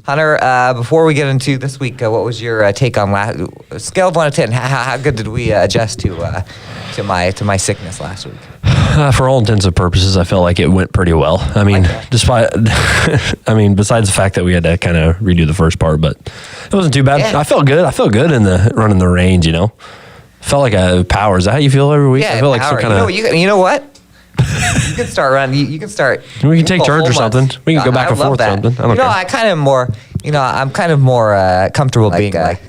Hunter, before we get into this week, what was your take on scale of 1 to 10? How good did we adjust to my sickness last week? For all intents and purposes, I felt like it went pretty well. I mean, besides the fact that we had to kind of redo the first part, but it wasn't too bad. Yeah. I felt good. I felt good in the running the range. Felt like I had power. Is that how you feel every week? Yeah, I feel like some kind of. You know what? You can start running. You can start. We can take turns or something. We can go back and forth or something. I don't care. I'm kind of more comfortable being like,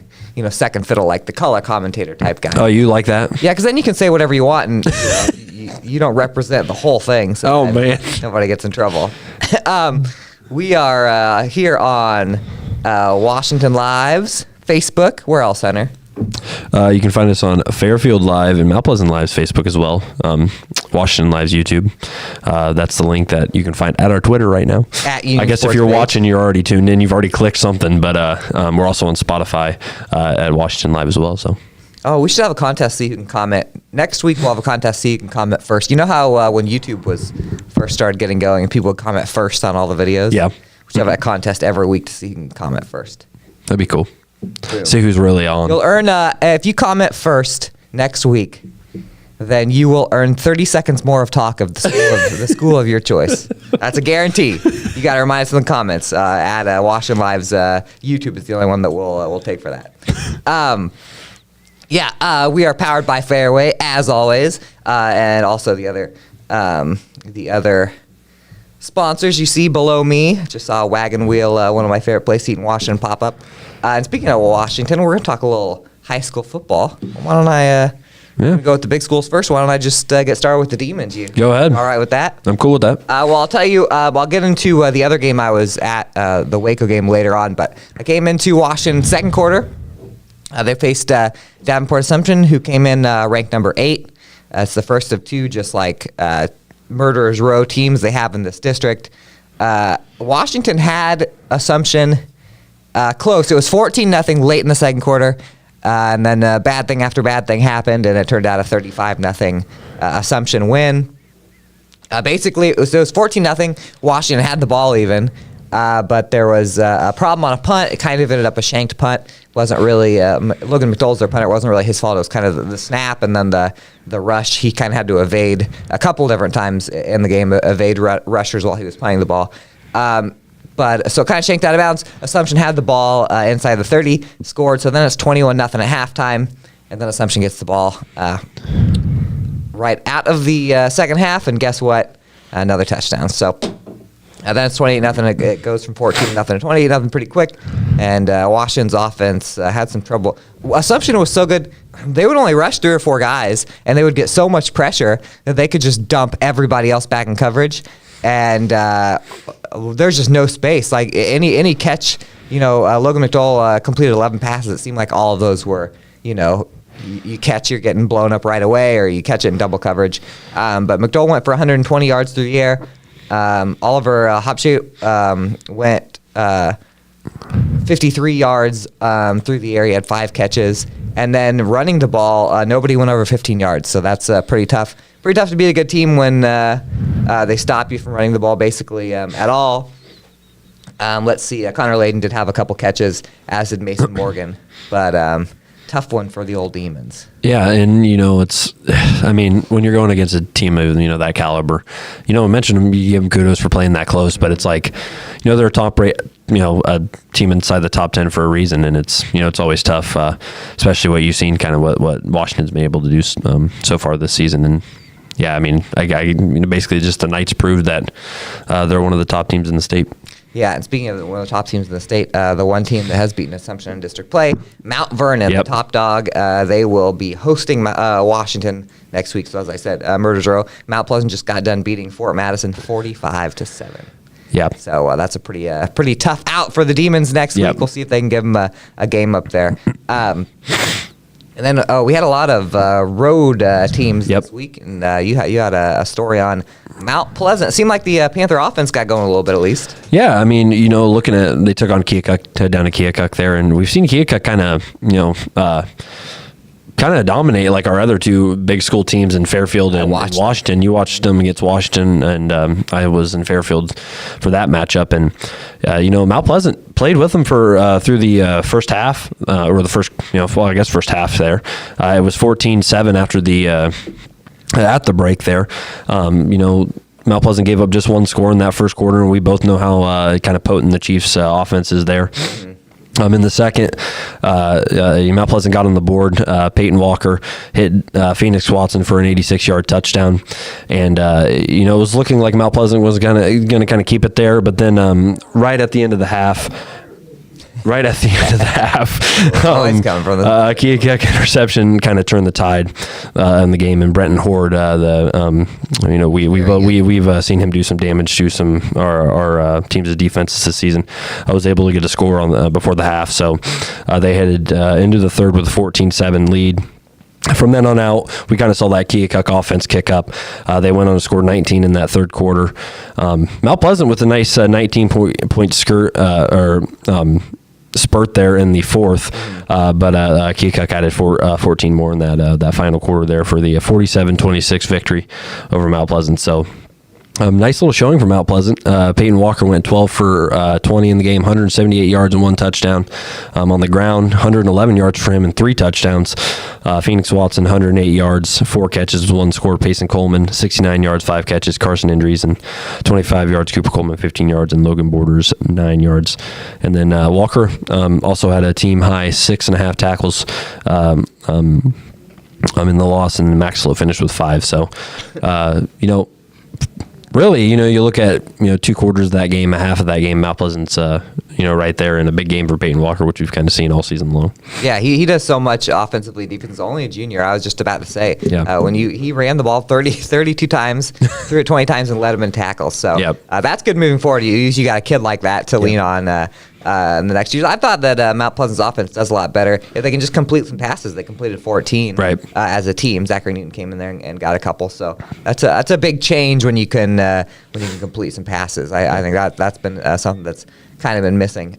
second fiddle, like the color commentator type guy. Oh, you like that? Yeah, because then you can say whatever you want, and you don't represent the whole thing. So man, nobody gets in trouble. We are here on Washington Live's Facebook. Where else, Hunter? You can find us on Fairfield Live and Mount Pleasant Live's Facebook as well. Washington Live's YouTube. That's the link that you can find at our Twitter right now. I guess if you're watching, you're already tuned in. You've already clicked something, but we're also on Spotify at Washington Live as well. So. Oh, we should have a contest so you can comment. Next week we'll have a contest so you can comment first. You know how when YouTube was first started getting going and people would comment first on all the videos? Yeah. We should have a contest every week to see who can comment first. That'd be cool. See who's really on. You'll earn, if you comment first next week, then you will earn 30 seconds more of talk of the school of your choice. That's a guarantee. You got to remind us in the comments. At Washington Live's YouTube is the only one that we'll take for that. We are powered by Fairway as always, and also the other sponsors you see below me. Just saw Wagon Wheel, one of my favorite places to eat in Washington, pop up. And speaking of Washington, we're going to talk a little high school football. Why don't I go with the big schools first? Why don't I just get started with the Demons? You go ahead. All right with that? I'm cool with that. Well, I'll tell you, I'll get into the other game I was at, the Waco game later on. But I came into Washington second quarter. They faced Davenport Assumption, who came in ranked number 8. It's the first of two just like murderers row teams they have in this district. Washington had Assumption close. It was 14-0 late in the second quarter, and then bad thing after bad thing happened, and it turned out a 35-0 Assumption win. Basically, it was 14-0. Washington had the ball even, but there was a problem on a punt. It kind of ended up a shanked punt. Wasn't really Logan McDowell's their punter. It wasn't really his fault. It was kind of the snap and then the rush. He kind of had to evade a couple different times in the game, evade rushers while he was playing the ball. But so kind of shanked out of bounds. Assumption had the ball inside the 30, scored. So then it's 21-0 at halftime, and then Assumption gets the ball right out of the second half, and guess what? Another touchdown. So then it's 28-0. It goes from 14-0 to 28-0 pretty quick, and Washington's offense had some trouble. Assumption was so good, they would only rush 3 or 4 guys, and they would get so much pressure that they could just dump everybody else back in coverage. And there's just no space. Like any catch, Logan McDowell completed 11 passes. It seemed like all of those were, you catch, you're getting blown up right away, or you catch it in double coverage. But McDowell went for 120 yards through the air. Oliver Hopshoot went 53 yards through the air. He had 5 catches. And then running the ball, nobody went over 15 yards. So that's pretty tough. Pretty tough to beat a good team when they stop you from running the ball basically at all. Let's see. Connor Layden did have a couple catches, as did Mason Morgan. But tough one for the old Demons. Yeah, and when you're going against a team of that caliber, I mentioned them, you give them kudos for playing that close, but it's like, they're a top rate, a team inside the top 10 for a reason, and it's always tough, especially what you've seen, kind of what Washington's been able to do so far this season. And yeah, I basically just the Knights proved that they're one of the top teams in the state. Yeah, and speaking of one of the top teams in the state, the one team that has beaten Assumption in district play, Mount Vernon, the top dog, they will be hosting Washington next week. So as I said, Murders Row. Mount Pleasant just got done beating Fort Madison 45-7. Yeah. So that's a pretty tough out for the Demons next week. We'll see if they can give them a game up there. And then we had a lot of road teams this week, and you had a story on Mount Pleasant. It seemed like the Panther offense got going a little bit at least. Yeah, looking at, they took on Keokuk, down to Keokuk there, and we've seen Keokuk kind of, kind of dominate like our other two big school teams in Fairfield and Washington. You watched them against Washington, and I was in Fairfield for that matchup. And Mount Pleasant played with them for through the first half, or the first, I guess first half there. It was 14-7 after the at the break there. Mount Pleasant gave up just one score in that first quarter, and we both know how kind of potent the Chiefs' offense is there. In the second, Mount Pleasant got on the board. Peyton Walker hit Phoenix Watson for an 86-yard touchdown, and it was looking like Mount Pleasant was going to kind of keep it there. But then, right at the end of the half, coming from a Keokuk interception kind of turned the tide in the game. And Brenton Horde, we've seen him do some damage to some our teams' defenses this season. I was able to get a score on before the half, so they headed into the third with a 14-7 lead. From then on out, we kind of saw that Keokuk offense kick up. They went on to score 19 in that third quarter. Mount Pleasant with a nice 19-point spurt there in the fourth, but Keokuk added 14 more in that final quarter there for the 47-26 victory over Mount Pleasant. So nice little showing from Mount Pleasant. Peyton Walker went 12 for 20 in the game, 178 yards and 1 touchdown. On the ground, 111 yards for him and 3 touchdowns. Phoenix Watson, 108 yards, 4 catches, 1 score. Payson Coleman, 69 yards, 5 catches. Carson Indries, and 25 yards. Cooper Coleman, 15 yards. And Logan Borders, 9 yards. And then Walker also had a team-high 6.5 tackles in the loss, and Max Slow finished with 5. So, really, you look at 2 quarters of that game, a half of that game. Mount Pleasant's right there in a big game for Peyton Walker, which we've kind of seen all season long. Yeah, he does so much offensively, defensively. Only a junior. I was just about to say, when he ran the ball 32 times, threw it 20 times, and led him in tackles. So that's good moving forward. You got a kid like that to lean on. In the next year, I thought that Mount Pleasant's offense does a lot better if they can just complete some passes. They completed 14 as a team. Zachary Newton came in there and got a couple. So that's a big change when you can complete some passes. I think that's been something that's kind of been missing.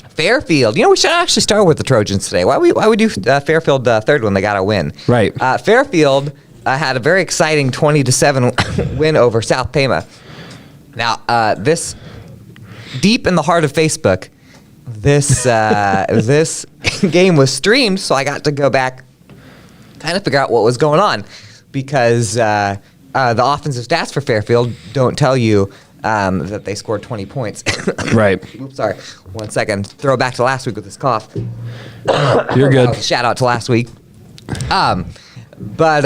Fairfield, we should actually start with the Trojans today. Why we do Fairfield third when they got a win? Right. Fairfield had a very exciting 20-7 win over South Tama. Now this. Deep in the heart of Facebook, this game was streamed, so I got to go back, kind of figure out what was going on, because the offensive stats for Fairfield don't tell you that they scored 20 points. Right. Oops, sorry. 1 second. Throw it back to last week with this cough. You're good. Shout out to last week. But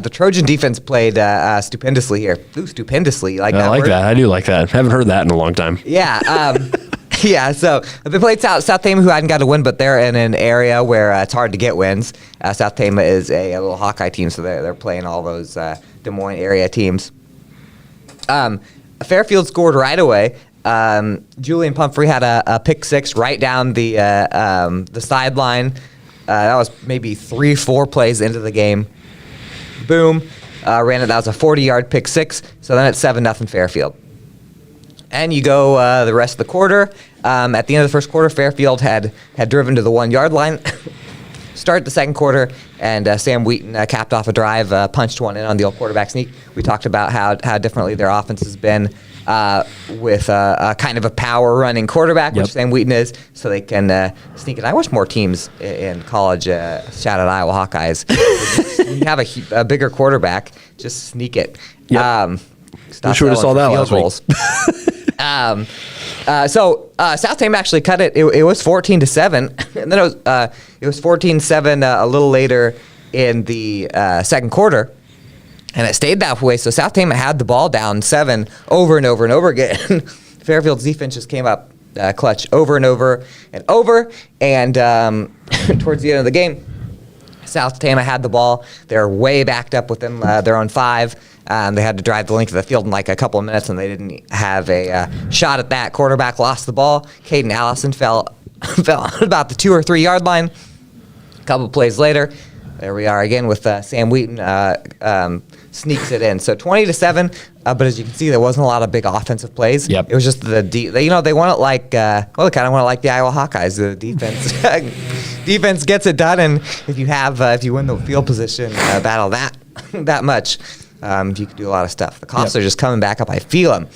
the Trojan defense played stupendously here. Ooh, stupendously. I like that. I do like that. Haven't heard that in a long time. Yeah. Yeah, so they played South Tama, who hadn't got a win, but they're in an area where it's hard to get wins. South Tama is a little Hawkeye team, so they're playing all those Des Moines area teams. Fairfield scored right away. Julian Pumphrey had a pick 6 right down the sideline. That was maybe 3-4 plays into the game. Boom. Ran it. That was a 40-yard pick 6. So then it's 7-0 Fairfield. And you go the rest of the quarter. At the end of the first quarter, Fairfield had driven to the 1-yard line. Start the second quarter, and Sam Wheaton capped off a drive, punched one in on the old quarterback sneak. We talked about how differently their offense has been with a kind of a power running quarterback, which Sam Wheaton is, so they can sneak it. I wish more teams in college, shout out Iowa Hawkeyes, when you have a bigger quarterback, just sneak it. Yep. We should have saw that last week. So South Tama actually cut it. It was 14-7, and then it was 14-7 a little later in the second quarter, and it stayed that way. So South Tama had the ball down 7 over and over and over again. Fairfield's defense just came up clutch over and over and over, and towards the end of the game, South Tama had the ball. They're way backed up within their own 5. They had to drive the length of the field in like a couple of minutes, and they didn't have a shot at that. Quarterback lost the ball. Caden Allison fell on about the 2 or 3 yard line. A couple of plays later, there we are again with Sam Wheaton sneaks it in. So 20-7. But as you can see, there wasn't a lot of big offensive plays. Yep. It was just they want it like they kind of want it like the Iowa Hawkeyes. The defense defense gets it done, and if you win the field position battle that much, you can do a lot of stuff. The costs are just coming back up. I feel them.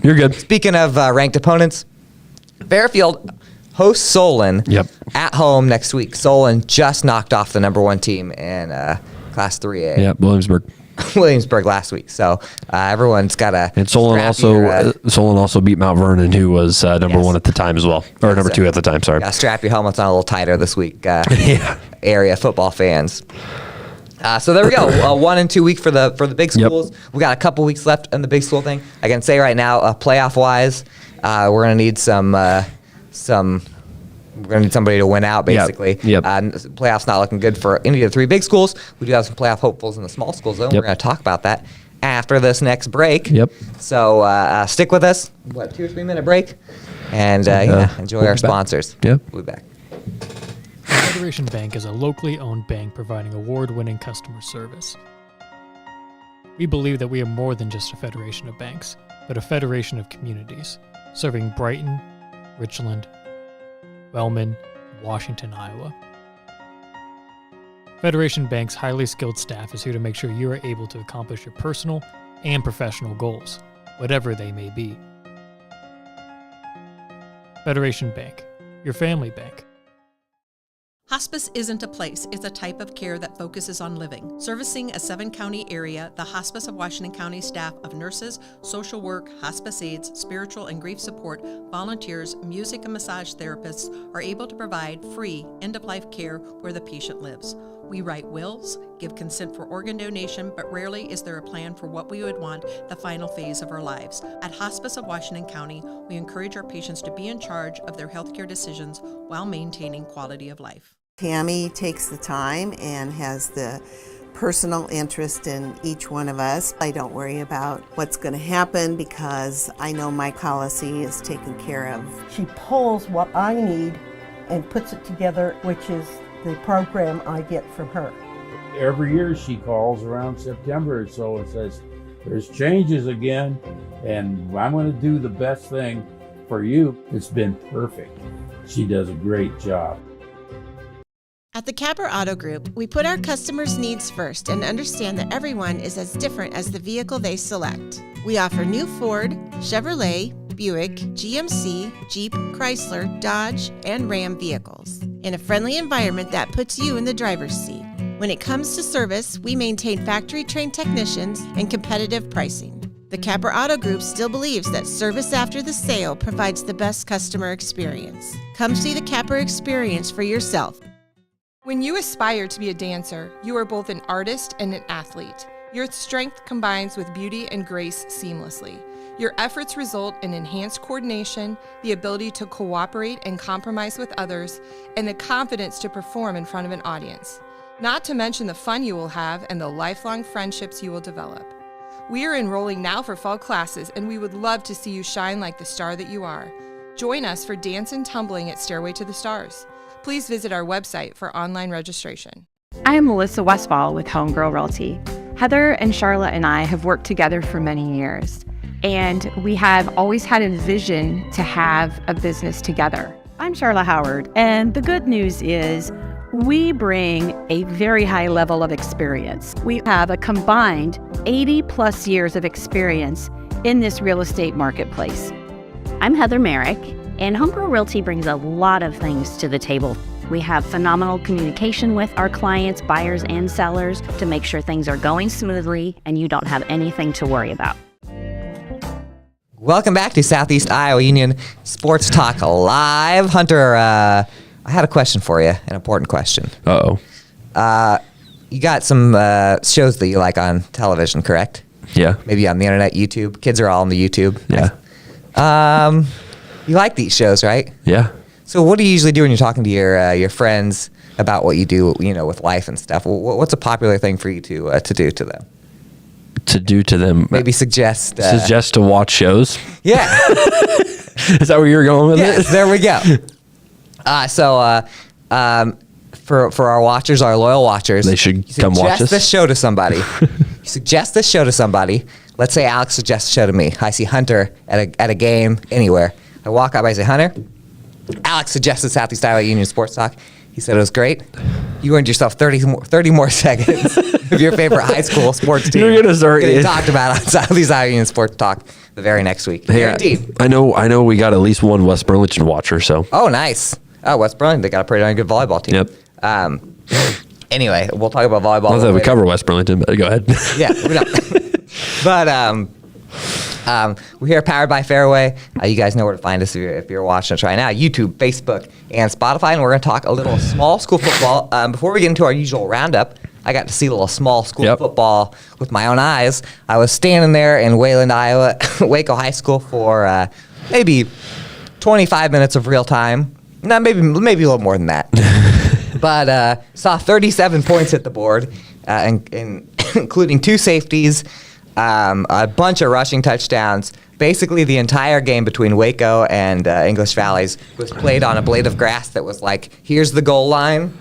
You're good. Speaking of ranked opponents, Fairfield hosts Solon at home next week. Solon just knocked off the number 1 team in Class 3A. Yeah, Williamsburg last week. So everyone's got to. And Solon also beat Mount Vernon, who was number 1 at the time as well, or number 2 at the time. Sorry. Strap your helmets on a little tighter this week, area football fans. So there we go. 1 and 2 week for the big schools. We got a couple weeks left in the big school thing. I can say right now, playoff wise, we're gonna need we're going to need somebody to win out, basically. Playoffs not looking good for any of the 3 big schools. We do have some playoff hopefuls in the small schools, though. We're going to talk about that after this next break. So stick with us. 2 or 3 minute break? And enjoy our sponsors. We'll be back. Federation Bank is a locally owned bank providing award-winning customer service. We believe that we are more than just a federation of banks, but a federation of communities, serving Brighton, Richland, Wellman, and Washington, Iowa. Federation Bank's highly skilled staff is here to make sure you are able to accomplish your personal and professional goals, whatever they may be. Federation Bank, your family bank. Hospice isn't a place, it's a type of care that focuses on living. Servicing a 7-county area, the Hospice of Washington County staff of nurses, social work, hospice aides, spiritual and grief support, volunteers, music and massage therapists are able to provide free end-of-life care where the patient lives. We write wills, give consent for organ donation, but rarely is there a plan for what we would want the final phase of our lives. At Hospice of Washington County, we encourage our patients to be in charge of their healthcare decisions while maintaining quality of life. Tammy takes the time and has the personal interest in each one of us. I don't worry about what's going to happen because I know my policy is taken care of. She pulls what I need and puts it together, which is the program I get from her. Every year she calls around September or so and says, there's changes again, and I'm going to do the best thing for you. It's been perfect. She does a great job. At the Capper Auto Group, we put our customers' needs first and understand that everyone is as different as the vehicle they select. We offer new Ford, Chevrolet, Buick, GMC, Jeep, Chrysler, Dodge, and Ram vehicles in a friendly environment that puts you in the driver's seat. When it comes to service, we maintain factory-trained technicians and competitive pricing. The Capper Auto Group still believes that service after the sale provides the best customer experience. Come see the Capper experience for yourself. When you aspire to be a dancer, you are both an artist and an athlete. Your strength combines with beauty and grace seamlessly. Your efforts result in enhanced coordination, the ability to cooperate and compromise with others, and the confidence to perform in front of an audience. Not to mention the fun you will have and the lifelong friendships you will develop. We are enrolling now for fall classes, and we would love to see you shine like the star that you are. Join us for Dance and Tumbling at Stairway to the Stars. Please visit our website for online registration. I am Melissa Westfall with Homegirl Realty. Heather and Charlotte and I have worked together for many years, and we have always had a vision to have a business together. I'm Charlotte Howard, and the good news is we bring a very high level of experience. We have a combined 80 plus years of experience in this real estate marketplace. I'm Heather Merrick, and Homegirl Realty brings a lot of things to the table. We have phenomenal communication with our clients, buyers and sellers, to make sure things are going smoothly and you don't have anything to worry about. Welcome back to Southeast Iowa Union Sports Talk Live. Hunter, I had a question for you, an important question. You got some shows that you like on television, correct? Yeah. Maybe on the internet, YouTube. Kids are all on the YouTube. Yeah. You like these shows, right? Yeah. So what do you usually do when you're talking to your friends about what you do, with life and stuff? What's a popular thing for you to do to them? To do to them? Maybe suggest to watch shows? Yeah. Is that where you're going with it? There we go. for our watchers, our loyal watchers, They should come watch suggest us. this show to somebody. You suggest this show to somebody. Let's say Alex suggests a show to me. I see Hunter at a game anywhere. I walk up, I say, Hunter, Alex suggested Southeast Iowa Union Sports Talk. He said it was great. You earned yourself 30 more seconds of your favorite high school sports team. You're gonna start getting talked about on Southeast Iowa Union Sports Talk the very next week. Hey, Guaranteed. I know we got at least one West Burlington watcher, so. Oh, nice. Oh, West Burlington, they got a pretty darn good volleyball team. Yep. Anyway, we'll talk about volleyball. Not that we later. cover West Burlington, but go ahead. Yeah, we don't. But we're here powered by Fairway. You guys know where to find us if you're watching us right now. YouTube, Facebook, and Spotify. And we're going to talk a little small school football. Before we get into our usual roundup, I got to see a little small school football with my own eyes. I was standing there in Wayland, Iowa, Waco High School for maybe 25 minutes of real time. No, maybe a little more than that. But saw 37 points hit the board, including 2 safeties, a bunch of rushing touchdowns. Basically, the entire game between Waco and English Valleys was played on a blade of grass that was like, here's the goal line,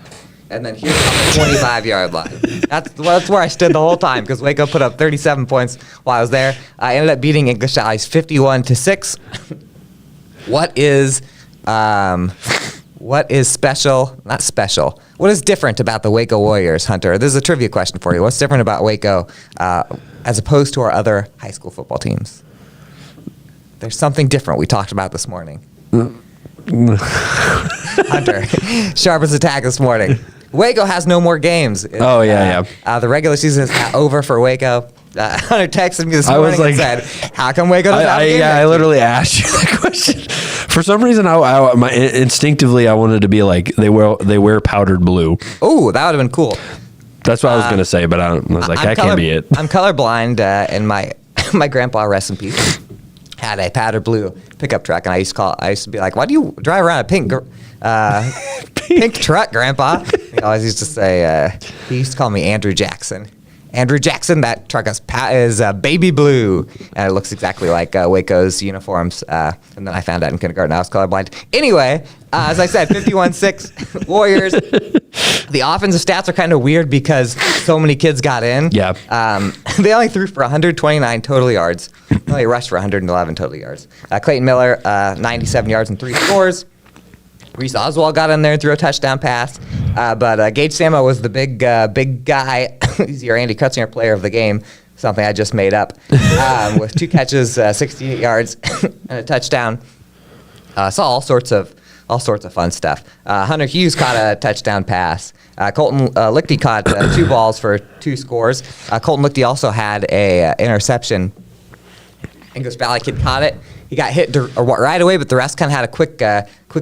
and then here's the 25-yard line. That's where I stood the whole time, because Waco put up 37 points while I was there. I ended up beating English Valleys 51-6. What is special? Not special. What is different about the Waco Warriors, Hunter? This is a trivia question for you. What's different about Waco as opposed to our other high school football teams? There's something different we talked about this morning. Hunter, sharp as a tack this morning. Waco has no more games. The regular season is over for Waco. Hunter texted me this morning and said, "How come Waco doesn't have a game?" I literally asked you that question. For some reason, instinctively I wanted to be like they wear powdered blue. Oh, that would have been cool. That's what I was gonna say, but I was like, that can't be it. I'm colorblind, and my grandpa, rest in peace, had a powder blue pickup truck, and I used to be like, "Why do you drive around a pink truck, Grandpa?" He always used to say, he used to call me Andrew Jackson. Andrew Jackson, that truck is baby blue, and it looks exactly like Waco's uniforms. And then I found out in kindergarten I was colorblind. Anyway, as I said, 51-6 Warriors. The offensive stats are kind of weird because so many kids got in. Yeah. They only threw for 129 total yards. They only rushed for 111 total yards. Clayton Miller, 97 yards and 3 scores. Reese Oswald got in there and threw a touchdown pass. But Gage Samo was the big guy. He's your Andy Krutzinger player of the game, something I just made up, with 2 catches, 68 yards, and a touchdown. Saw all sorts of fun stuff. Hunter Hughes caught a touchdown pass. Colton Lichty caught 2 balls for 2 scores. Colton Lichty also had a interception. English Valley kid caught it. He got hit right away, but the rest kind of had a quick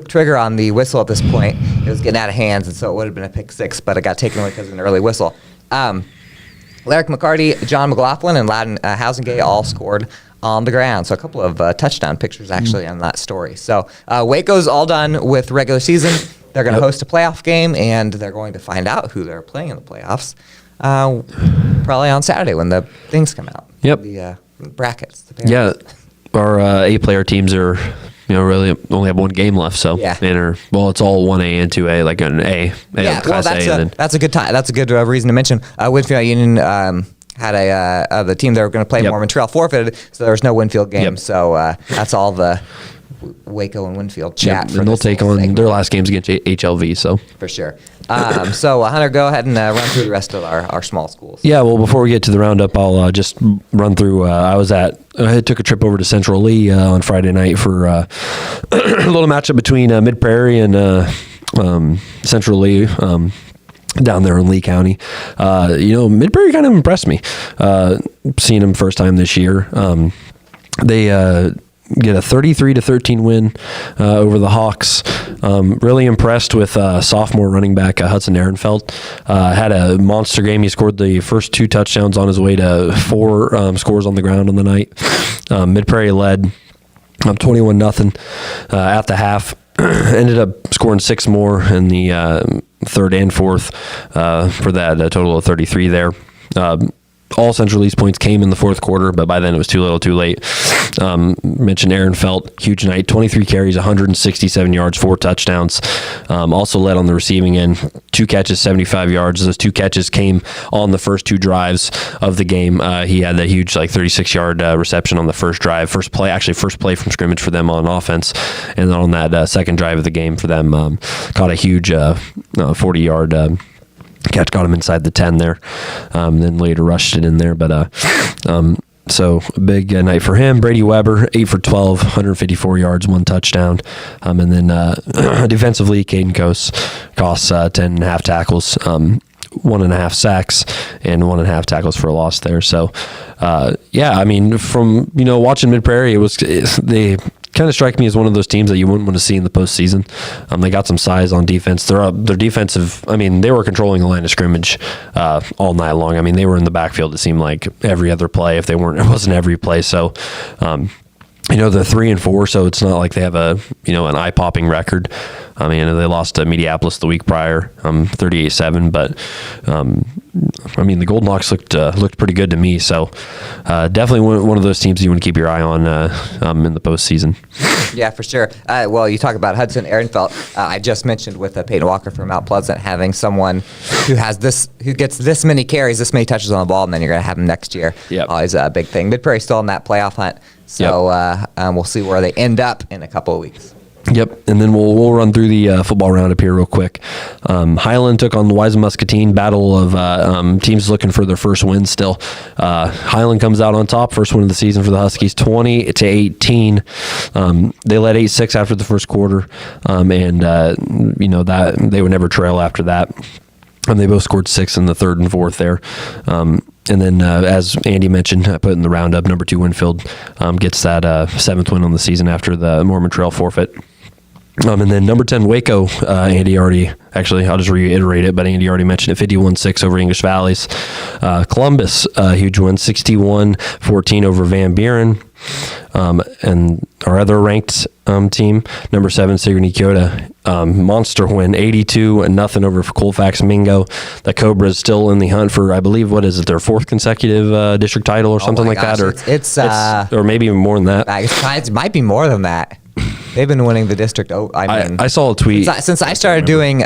trigger on the whistle at this point. It was getting out of hands, and so it would have been a pick 6, but it got taken away because of an early whistle. Larrick McCarty, John McLaughlin, and Loudon Housengate all scored on the ground. So a couple of touchdown pictures actually on that story. So Waco's all done with regular season. They're going to host a playoff game, and they're going to find out who they're playing in the playoffs probably on Saturday when the things come out. Yep. The brackets. Yeah. Our 8-player teams are, really only have 1 game left. So, yeah. It's all 1A and 2A, like an A. Yeah, Class A, that's a good time. That's a good reason to mention. Winfield Union had the team they were going to play Mormon Trail forfeited, so there was no Winfield game. Yep. So that's all the Waco and Winfield chat. And they'll take on their last games against HLV. So for sure. So Hunter, go ahead and run through the rest of our small schools. Yeah, well, before we get to the roundup, I'll just run through. I took a trip over to Central Lee on Friday night for a little matchup between Mid Prairie and Central Lee. Down there in Lee County. Mid Prairie kind of impressed me. Seeing them first time this year. They get a 33-13 win over the Hawks. Really impressed with sophomore running back Hudson Ehrenfeld. Had a monster game. He scored the first 2 touchdowns on his way to 4 scores on the ground on the night. Mid Prairie led 21-0 at the half. Ended up scoring 6 more in the third and fourth for that total of 33 there. all Central East points came in the fourth quarter, but by then it was too little, too late. Mentioned Aaron Felt, huge night, 23 carries, 167 yards, 4 touchdowns. Also led on the receiving end, 2 catches, 75 yards. Those 2 catches came on the first 2 drives of the game. He had that huge 36-yard reception on the first drive, first play from scrimmage for them on offense, and then on that second drive of the game for them, caught a huge 40-yard catch, got him inside the 10 there, then later rushed it in there, but so a big night for him. Brady Weber, 8 for 12, 154 yards, 1 touchdown. And then defensively, Caden costs 10.5 tackles, 1.5 sacks, and 1.5 tackles for a loss there. So, I mean, from watching Mid Prairie, they kind of strike me as one of those teams that you wouldn't want to see in the postseason. They got some size on defense. Their defensive, I mean, they were controlling the line of scrimmage all night long. I mean, they were in the backfield, it seemed like, every other play. If they weren't, it wasn't every play. So, they're 3-4, so it's not like they have an eye-popping record. I mean, they lost to Mediapolis the week prior, 38-7, but the Golden Hawks looked pretty good to me. So definitely one of those teams you want to keep your eye on in the postseason. Yeah, for sure. Well, you talk about Hudson Ehrenfeld. I just mentioned with Peyton Walker from Mount Pleasant having someone who gets this many carries, this many touches on the ball, and then you're going to have him next year. Yep. Always a big thing. Mid Prairie's still in that playoff hunt, so we'll see where they end up in a couple of weeks. Yep, and then we'll run through the football roundup here real quick. Highland took on the Wise Muscatine, battle of teams looking for their first win still. Highland comes out on top, first win of the season for the Huskies, 20-18. They led 8-6 after the first quarter, and that they would never trail after that. They both scored 6 in the third and fourth there. And then, as Andy mentioned, I put in the roundup, number 2 Winfield gets that 7th win on the season after the Mormon Trail forfeit. And then number 10 Waco, Andy already, actually I'll just reiterate it, but Andy already mentioned it, 51-6 over English Valleys. Columbus, huge win, 61-14 over Van Buren. And our other ranked team, number 7 Sigourney Kyoto, monster win, 82-0 over Colfax Mingo. The Cobras still in the hunt for, I believe, what is it, their 4th consecutive district title or something like that, or maybe even more than that. It might be more than that. They've been winning the district. I saw a tweet since I started doing.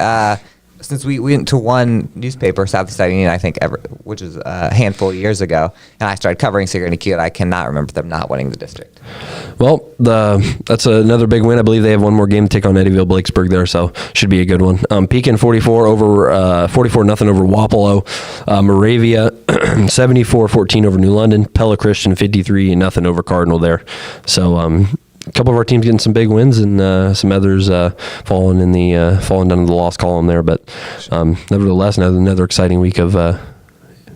Since we went to one newspaper, Southeast Union, I think, which was a handful of years ago, and I started covering Sigourney Kyoto, I cannot remember them not winning the district. Well, that's another big win. I believe they have one more game to take on Eddyville Blakesburg there, so should be a good one. Pekin 44-0 over Wapello. Moravia 74-14 over New London. Pella Christian 53-0 over Cardinal there. So a couple of our teams getting some big wins, and some others falling down to the loss column there. But nevertheless, another exciting week of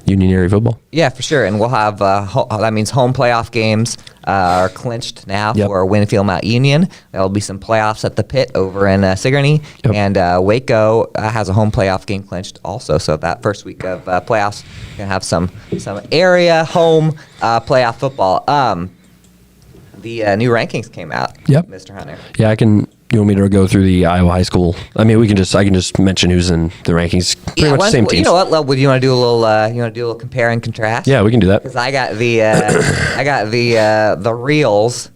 Union Area football. Yeah, for sure. And we'll have that means home playoff games are clinched now for Winfield Mount Union. There'll be some playoffs at the Pit over in Sigourney, and Waco has a home playoff game clinched also. So that first week of playoffs, we're gonna have some area home playoff football. The new rankings came out. Yep. Mr. Hunter. Yeah, you want me to go through the Iowa High School? I mean, I can just mention who's in the rankings. Pretty much the same teams. You know what? Would you want to do a little compare and contrast? Yeah, we can do that. Because I got the reels,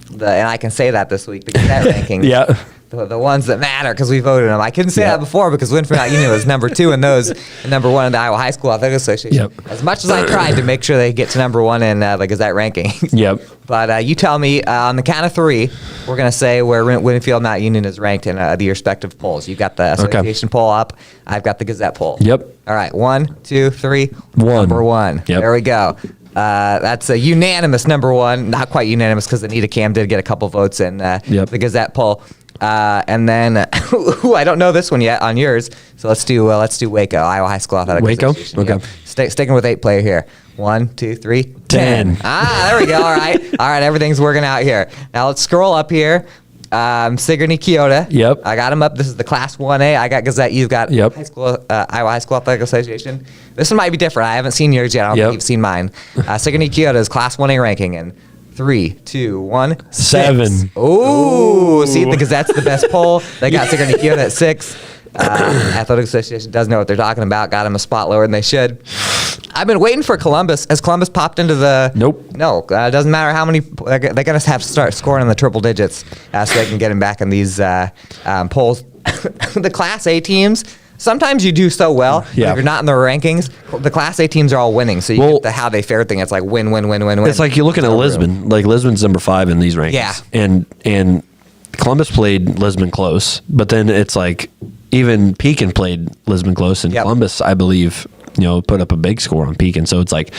and I can say that this week because that rankings. Yeah. The ones that matter because we voted them. I couldn't say that before because Winfield Mount Union was number 2 in those, and number 1 in the Iowa High School Athletic Association. Yep. As much as I tried to make sure they get to number 1 in the Gazette rankings. Yep. But you tell me on the count of 3, we're going to say where Winfield Mount Union is ranked in the respective polls. You've got the association poll up. I've got the Gazette poll. Yep. All right. 1, 2, 3. 1. Number 1. Yep. There we go. That's a unanimous number 1. Not quite unanimous because Anita Cam did get a couple votes in the Gazette poll. And then I don't know this one yet on yours. So let's do Waco, Iowa High School Athletic Association. Okay. Yeah. Sticking with 8 player here. 1, 2, 3, 10. There we go. All right. Everything's working out here. Now let's scroll up here. Sigourney Kyoto. Yep. I got them up. This is the Class 1A. I got Gazette. You've got Iowa High School Athletic Association. This one might be different. I haven't seen yours yet. I don't think you've seen mine. Sigourney Kyoto's Class 1A ranking in 3, 2, 1, 7. Ooh, see, the Gazette's the best poll. They got Sigourney Kyoto at 6. Athletic Association does know what they're talking about. Got them a spot lower than they should. I've been waiting for Columbus. Has Columbus popped into the? Nope. No, it doesn't matter how many. They're going to have to start scoring in the triple digits so they can get him back in these polls. The Class A teams. Sometimes you do so well. Yeah. If you're not in the rankings, the Class A teams are all winning. So you get the how they fare thing. It's like win, win, win, win, win. It's like you're looking at Lisbon. Like Lisbon's number 5 in these rankings. Yeah. And Columbus played Lisbon close, but then it's like even Pekin played Lisbon close, and Columbus, I believe, put up a big score on Pekin. So it's like,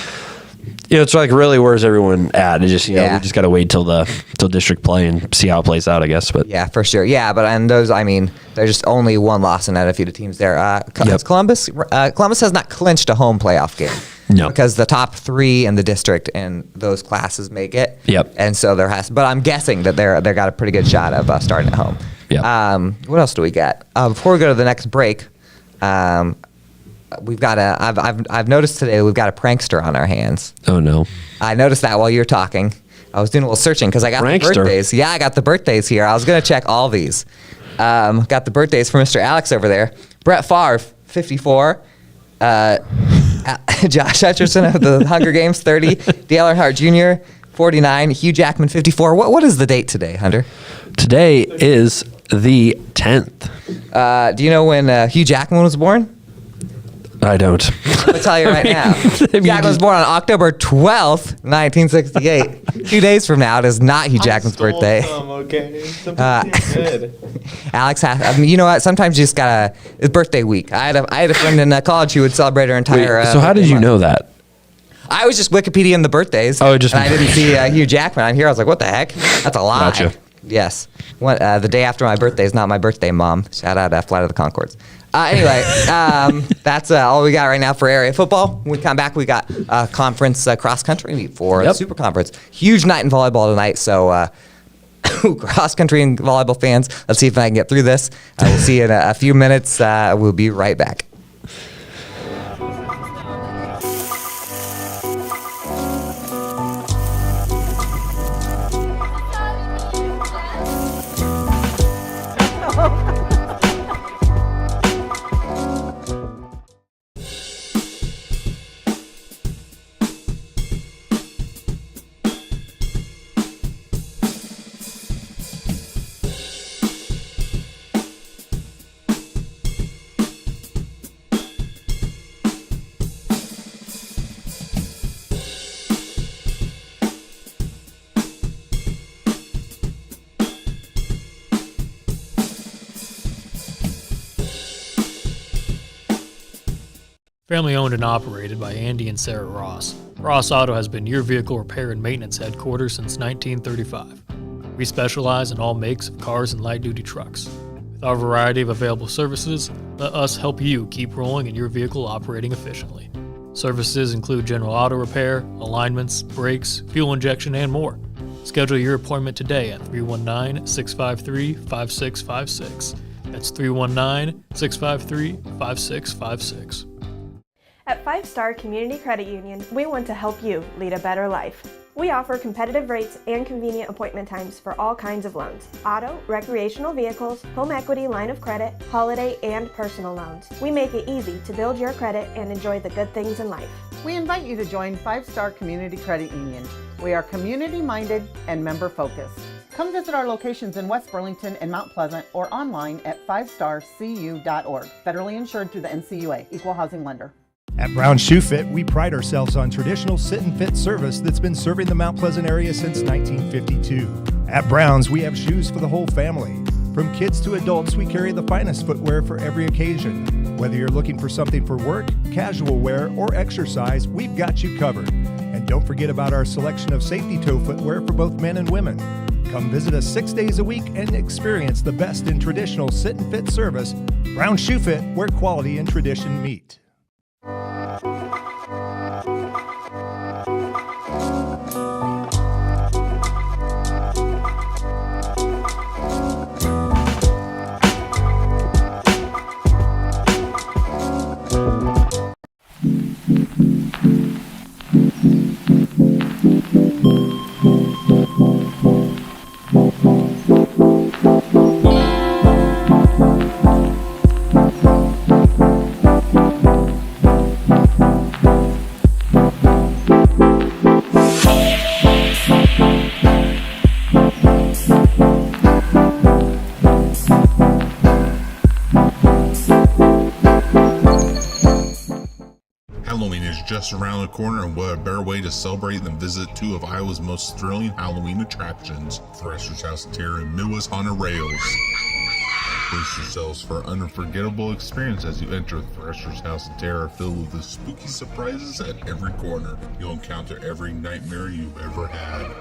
it's like really where's everyone at? It's just we just got to wait till district play and see how it plays out, I guess. But yeah, for sure. Yeah, but and those, I mean, there's just only one loss in that a few teams there. Columbus has not clinched a home playoff game. No, because the top 3 in the district and those classes make it. Yep. And so but I'm guessing that they got a pretty good shot of starting at home. Yeah. What else do we got? Before we go to the next break, we've got I've noticed today we've got a prankster on our hands. Oh no. I noticed that while you were talking. I was doing a little searching because I got the birthdays. Yeah, I got the birthdays here. I was gonna check all these. Got the birthdays for Mr. Alex over there. Brett Favre, 54. Josh Hutcherson of the Hunger Games, 30. Dale Earnhardt Jr., 49. Hugh Jackman, 54. What is the date today, Hunter? Today is the 10th. Do you know when Hugh Jackman was born? I don't. I'll tell you right now. Hugh Jackman was born on October 12th, 1968. 2 days from now, it is not Hugh Jackman's birthday. Alex has, you know what? Sometimes you just gotta. It's birthday week. I had a friend in college who would celebrate her entire. Wait, so how did you know that? I was just Wikipediaing the birthdays. Oh, and I didn't see Hugh Jackman on here. I was like, what the heck? That's a lie. Gotcha. Yes. The day after my birthday is not my birthday, Mom. Shout out Flight of the Conchords. Anyway, that's all we got right now for area football. When we come back, we got conference cross country meet for the Super Conference. Huge night in volleyball tonight. So cross country and volleyball fans, let's see if I can get through this. We'll see you in a few minutes. We'll be right back. Family owned and operated by Andy and Sarah Ross, Ross Auto has been your vehicle repair and maintenance headquarters since 1935. We specialize in all makes of cars and light-duty trucks. With our variety of available services, let us help you keep rolling and your vehicle operating efficiently. Services include general auto repair, alignments, brakes, fuel injection, and more. Schedule your appointment today at 319-653-5656. That's 319-653-5656. At 5 Star Community Credit Union, we want to help you lead a better life. We offer competitive rates and convenient appointment times for all kinds of loans: auto, recreational vehicles, home equity, line of credit, holiday, and personal loans. We make it easy to build your credit and enjoy the good things in life. We invite you to join 5 Star Community Credit Union. We are community-minded and member-focused. Come visit our locations in West Burlington and Mount Pleasant or online at 5starcu.org. Federally insured through the NCUA, Equal Housing Lender. At Brown Shoe Fit, we pride ourselves on traditional sit and fit service that's been serving the Mount Pleasant area since 1952. At Brown's, we have shoes for the whole family. From kids to adults, we carry the finest footwear for every occasion. Whether you're looking for something for work, casual wear, or exercise, we've got you covered. And don't forget about our selection of safety toe footwear for both men and women. Come visit us 6 days a week and experience the best in traditional sit and fit service. Brown Shoe Fit, where quality and tradition meet. just around the corner, and what a better way to celebrate than visit two of Iowa's most thrilling Halloween attractions, Thresher's House of Terror and Midwest Haunted Rails. Brace yourselves for an unforgettable experience as you enter Thresher's House of Terror, filled with the spooky surprises at every corner. You'll encounter every nightmare you've ever had.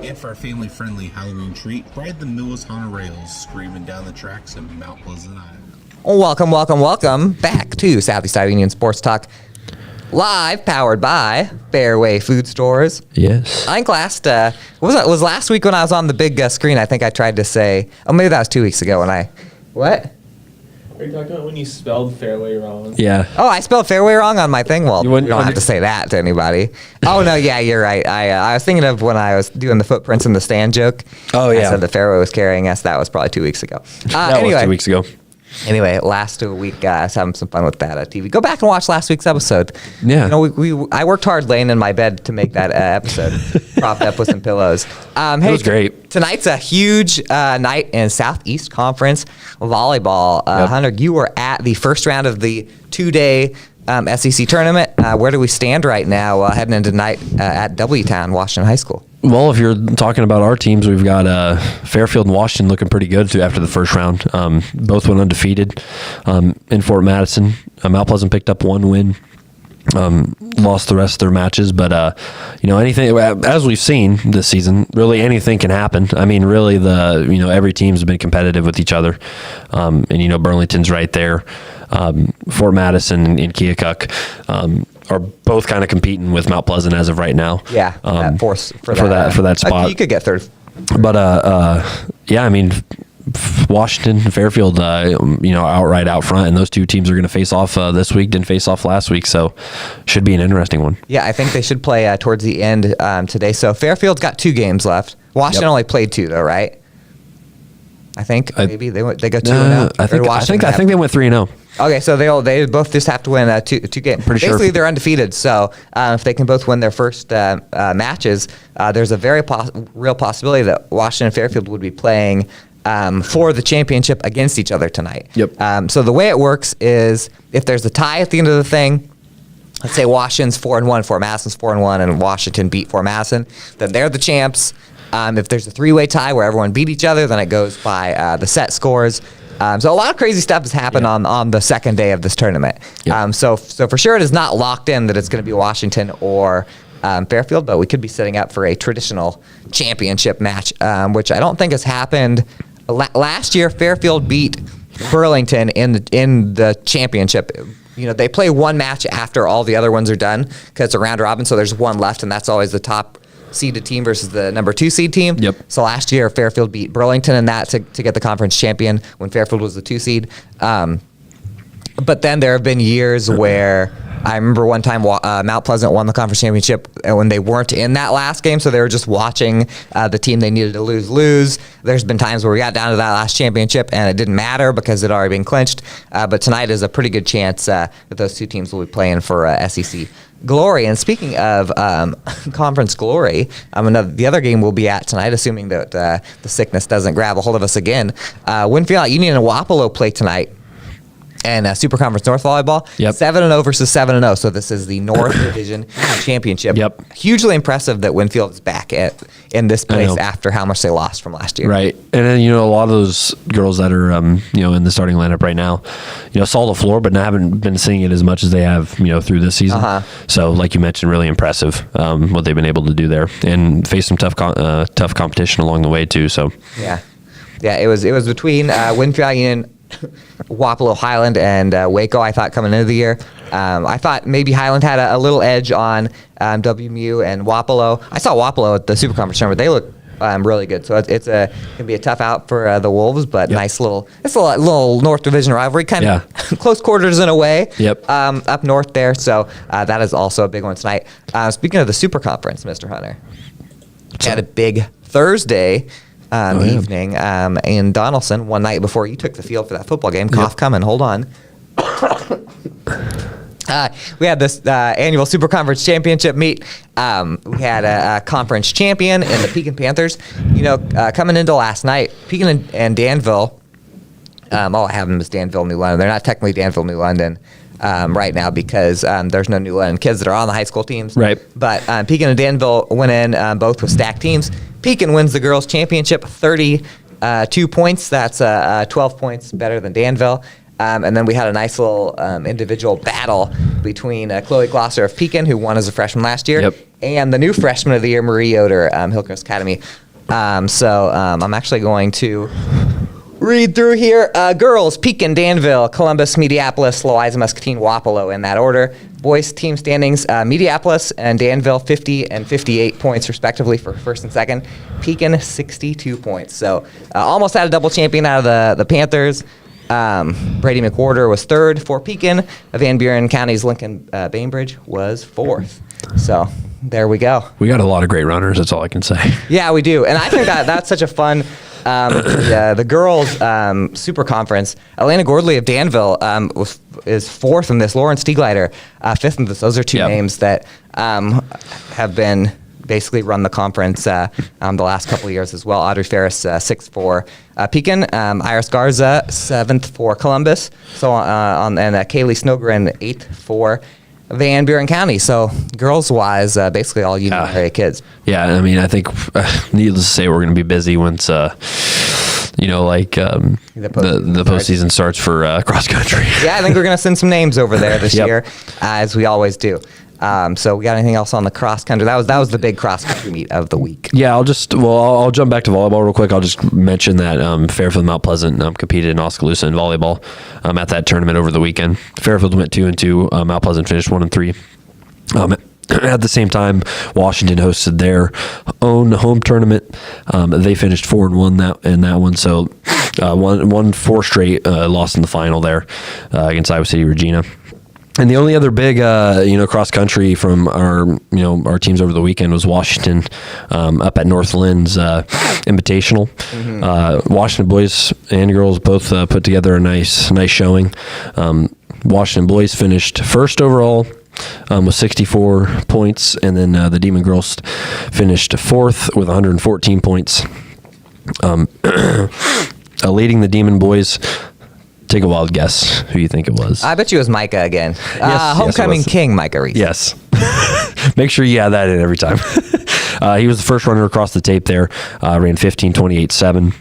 And for our family-friendly Halloween treat, ride the Midwest Haunted Rails, screaming down the tracks in Mount Pleasant, Iowa. Welcome back to Southeast Iowa Union Sports Talk Live, powered by Fairway Food Stores. Yes. I think was last week when I was on the big screen, I think I tried to say, maybe that was 2 weeks ago when what? Are you talking about when you spelled fairway wrong? Yeah. Oh, I spelled fairway wrong on my thing? Well, you don't have to say that to anybody. Oh, no, yeah, you're right. I was thinking of when I was doing the footprints in the stand joke. Oh, yeah. I said the fairway was carrying us. That was probably 2 weeks ago. That was 2 weeks ago. Anyway, last week I was having some fun with that TV. Go back and watch last week's episode. Yeah. I worked hard laying in my bed to make that episode, propped up with some pillows. It was great. Tonight's a huge night in Southeast Conference volleyball. Yep. Hunter, you were at the first round of the 2-day SEC tournament. Where do we stand right now heading into tonight at W-Town, Washington High School? Well, if you're talking about our teams, we've got Fairfield and Washington looking pretty good too after the first round. Both went undefeated in Fort Madison. Mount Pleasant picked up one win, lost the rest of their matches. But, anything, as we've seen this season, really anything can happen. I mean, really every team's been competitive with each other. And Burlington's right there. Fort Madison and Keokuk are both kind of competing with Mount Pleasant as of right now. Yeah, for that spot. You could get third. But Washington, Fairfield, outright out front, and those two teams are going to face off this week. Didn't face off last week, so should be an interesting one. Yeah, I think they should play towards the end today. So Fairfield's got 2 games left. Washington only played 2 though, right? I think maybe they go 2-0. I think they went 3-0. Okay, so they both just have to win two games. Basically, they're undefeated. So if they can both win their first matches, there's a very real possibility that Washington and Fairfield would be playing for the championship against each other tonight. Yep. So the way it works is if there's a tie at the end of the thing, let's say Washington's 4-1, Fort Madison's 4-1, and Washington beat Fort Madison, then they're the champs. If there's a 3-way tie where everyone beat each other, then it goes by the set scores. So a lot of crazy stuff has happened on the second day of this tournament. Yep. So for sure it is not locked in that it's going to be Washington or Fairfield, but we could be setting up for a traditional championship match, which I don't think has happened. Last year, Fairfield beat Burlington in the championship. They play one match after all the other ones are done because it's a round robin, so there's one left, and that's always the top seeded team versus the number 2 seed team. Yep. So last year, Fairfield beat Burlington in that to get the conference champion when Fairfield was the 2 seed. But then there have been years where I remember one time Mount Pleasant won the conference championship when they weren't in that last game, so they were just watching the team they needed to lose. There's been times where we got down to that last championship and it didn't matter because it had already been clinched. But tonight is a pretty good chance that those 2 teams will be playing for SEC glory. And speaking of conference glory, the other game we'll be at tonight, assuming that the sickness doesn't grab a hold of us again. Winfield Union and Wapello play tonight. And Super Conference North Volleyball, 7-0 versus 7-0. So this is the North Division Championship. Yep. Hugely impressive that Winfield is back in this place after how much they lost from last year. Right. And then, a lot of those girls that are, in the starting lineup right now, saw the floor, but haven't been seeing it as much as they have, through this season. So, like you mentioned, really impressive what they've been able to do there and face some tough competition along the way, too. So, yeah, it was between Winfield Union, Wapello, Highland, and Waco. I thought coming into the year, I thought maybe Highland had a little edge on WMU and Wapello. I saw Wapello at the Super Conference tournament. They look really good. So it's can be a tough out for the Wolves, but it's a little North Division rivalry, kind of close quarters in a way. Yep. Up north there. So that is also a big one tonight. Speaking of the Super Conference, Mr. Hunter, had a big Thursday evening in Donaldson one night before you took the field for that football game. Cough coming. Hold on. We had this annual Super Conference Championship meet. We had a conference champion in the Pekin Panthers. Coming into last night, Pekin and Danville I have them as Danville, New London. They're not technically Danville, New London right now because there's no New London kids that are on the high school teams. Right. But Pekin and Danville went in both with stacked teams. Pekin wins the girls' championship, 32 points. That's 12 points better than Danville. And then we had a nice little individual battle between Chloe Glosser of Pekin, who won as a freshman last year, and the new freshman of the year, Marie Yoder, Hillcrest Academy. So I'm actually going to read through here. Girls, Pekin, Danville, Columbus, Mediapolis, Loiza, Muscatine, Wapello in that order. Boys team standings, Mediapolis and Danville 50 and 58 points respectively for first and second. Pekin 62 points. So almost had a double champion out of the Panthers. Brady McWhorter was third for Pekin. Van Buren County's Lincoln Bainbridge was fourth. So there we go. We got a lot of great runners. That's all I can say. Yeah, we do. And I think that's such a fun, the girls' super conference. Elena Gordley of Danville is fourth in this. Lauren Stiegleiter, fifth in this. Those are two names that have been basically run the conference the last couple of years as well. Audrey Ferris, sixth for Pekin. Iris Garza, seventh for Columbus. So and Kaylee Snogren, eighth for Van Buren County. So girls-wise, basically all Union area kids. Yeah, I mean, I think needless to say, we're going to be busy once the postseason starts for cross country. Yeah, I think we're going to send some names over there this year, as we always do. So we got anything else on the cross country? That was the big cross country meet of the week. Yeah, I'll jump back to volleyball real quick. I'll just mention that Fairfield Mount Pleasant competed in Oskaloosa in volleyball at that tournament over the weekend. Fairfield went 2-2. Mount Pleasant finished 1-3. At the same time, Washington hosted their own home tournament. They finished 4-1 in that one. So won 4 straight, lost in the final there against Iowa City Regina. And the only other big, cross country from our teams over the weekend was Washington up at Northland's Invitational. Mm-hmm. Washington boys and girls both put together a nice showing. Washington boys finished first overall with 64 points, and then the Demon girls finished fourth with 114 points. Leading the Demon boys. Take a wild guess who you think it was. I bet you it was Micah again. Yes, Homecoming King Micah Reese. Yes. Make sure you add that in every time. He was the first runner across the tape there. Ran 15:28.7.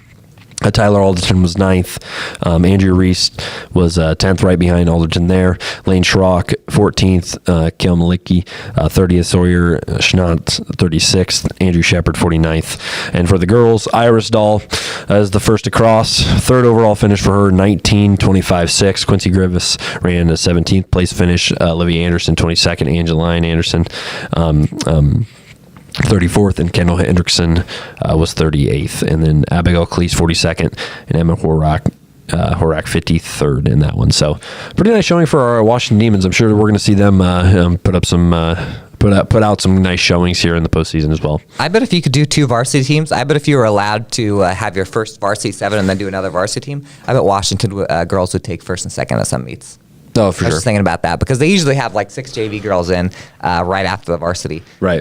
Tyler Alderton was 9th. Andrea Reese was 10th, right behind Alderton there. Lane Schrock, 14th. Kel Malicki, 30th. Sawyer Schnott, 36th. Andrew Shepard, 49th. And for the girls, Iris Dahl is the first to cross. Third overall finish for her, 19:25.6. Quincy Grievous ran a 17th place finish. Olivia Anderson, 22nd. Angeline Anderson, 34th, and Kendall Hendrickson was 38th, and then Abigail Cleese 42nd, and Emma Horak 53rd in that one. So pretty nice showing for our Washington Demons. I'm sure we're going to see them put out some nice showings here in the postseason as well. I bet if you could do 2 varsity teams, I bet if you were allowed to have your first varsity 7 and then do another varsity team, I bet Washington girls would take first and second at some meets. Oh, for sure. I was just thinking about that because they usually have like 6 JV girls in right after the varsity. Right.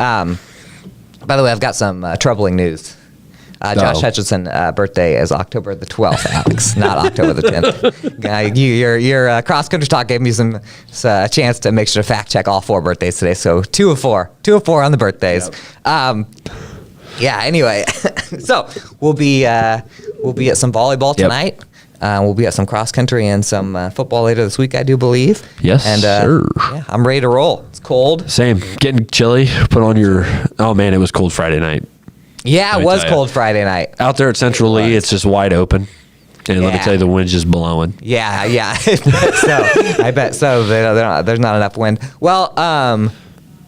By the way, I've got some troubling news. Josh Hutchinson birthday is October the 12th, Alex, not October the 10th. Your cross-country talk gave me a chance to make sure to fact-check all 4 birthdays today, so 2 of 4 on the birthdays. Yep. Anyway, so we'll be at some volleyball tonight. Yep. We'll be at some cross-country and some football later this week, I do believe. Yes, sir. Yeah, I'm ready to roll. It's cold. Same. Getting chilly. Put on your... Oh, man, it was cold Friday night. Yeah, it was cold Friday night. Out there at Central Lee, it's just wide open. And let me tell you, the wind's just blowing. Yeah. I bet so. There's not enough wind. Well,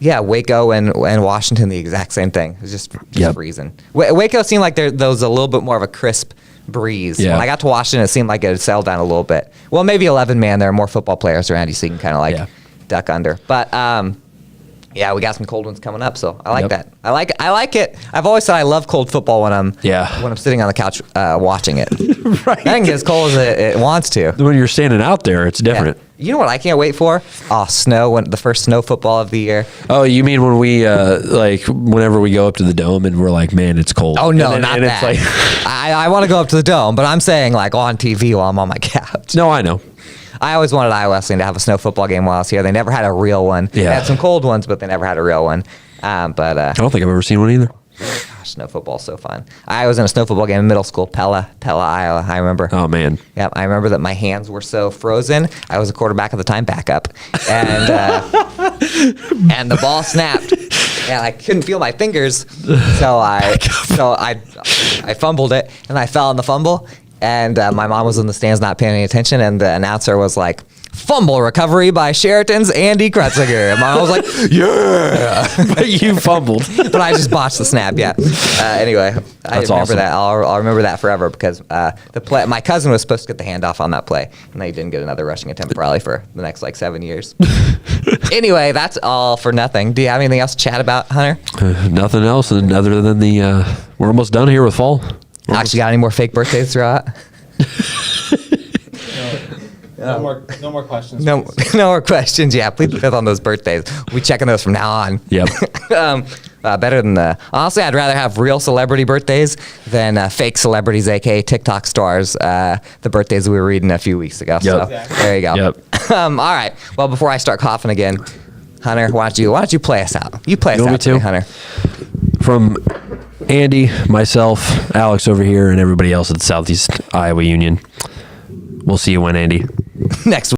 Waco and Washington, the exact same thing. It's just freezing. Waco seemed like there was a little bit more of a crisp breeze. Yeah. When I got to Washington, it seemed like it had settled down a little bit. Well, maybe 11 man. There are more football players around you, so you can kind of duck under. But we got some cold ones coming up, so I like that. I like it. I've always said I love cold football when I'm sitting on the couch watching it. Right. I can get as cold as it wants to. When you're standing out there, it's different. You know what I can't wait for? Oh, the first snow football of the year. Oh, you mean when we whenever we go up to the dome and we're like, man, it's cold. Oh no, and not and that. It's like, I want to go up to the dome, but I'm saying like on TV while I'm on my couch. No, I know. I always wanted Iowa Wesleyan to have a snow football game while I was here. They never had a real one. Yeah. They had some cold ones, but they never had a real one. I don't think I've ever seen one either. Gosh, snow football's so fun. I was in a snow football game in middle school, Pella, Iowa. I remember. Oh man. Yeah, I remember that my hands were so frozen. I was a quarterback at the time, backup, and and the ball snapped, and I couldn't feel my fingers, so I fumbled it, and I fell on the fumble, and my mom was in the stands not paying any attention, and the announcer was like, "Fumble recovery by Sheraton's Andy Kretziger." And my mom was like, "Yeah," but you fumbled. But I just botched the snap. Yeah. Anyway, I remember awesome. that. I'll remember that forever because my cousin was supposed to get the handoff on that play, and they didn't get another rushing attempt probably for the next 7 years. Anyway, that's all for nothing. Do you have anything else to chat about, Hunter? Nothing else, and other than we're almost done here with fall. Actually, got any more fake birthdays throughout? No more questions. No please. no more questions. Yeah, plead the fifth on those birthdays. We'll be checking those from now on. Yep. Better than honestly, I'd rather have real celebrity birthdays than fake celebrities, aka TikTok stars. The birthdays we were reading a few weeks ago. Yep. So Exactly. there you go. Yep. All right. Well, before I start coughing again, Hunter, why don't you play us out? You play us You want out me to? Hunter. From Andy, myself, Alex over here, and everybody else at the Southeast Iowa Union. We'll see you when, Andy. Next week.